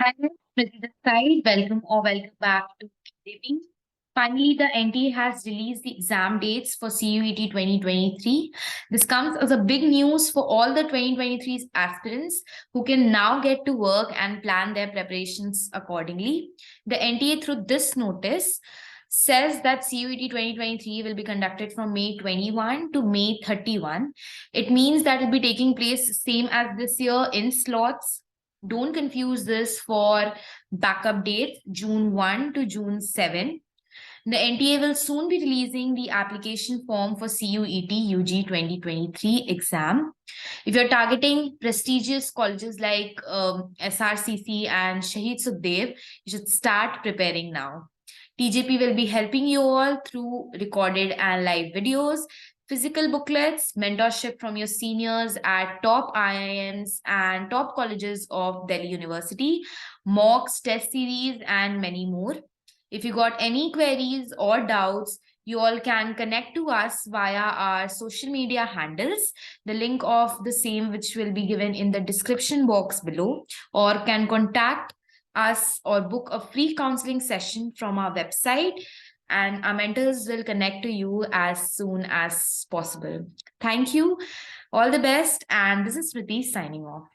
Hi, Smriti this side. Welcome back to Living. Finally, the NTA has released the exam dates for CUET 2023. This comes as a big news for all the 2023 aspirants who can now get to work and plan their preparations accordingly. The NTA, through this notice, says that CUET 2023 will be conducted from May 21 to May 31. It means that it will be taking place same as this year in slots. Don't confuse this for backup dates, June 1 to June 7. The NTA will soon be releasing the application form for CUET UG 2023 exam. If you're targeting prestigious colleges like SRCC and Shahid Sukhdev, you should start preparing now. TJP will be helping you all through recorded and live videos, physical booklets, mentorship from your seniors at top IIMs and top colleges of Delhi University, mocks, test series, and many more. If you got any queries or doubts, you all can connect to us via our social media handles, the link of the same which will be given in the description box below, or can contact us or book a free counseling session from our website, and our mentors will connect to you as soon as possible. Thank you. All the best. And this is Smriti signing off.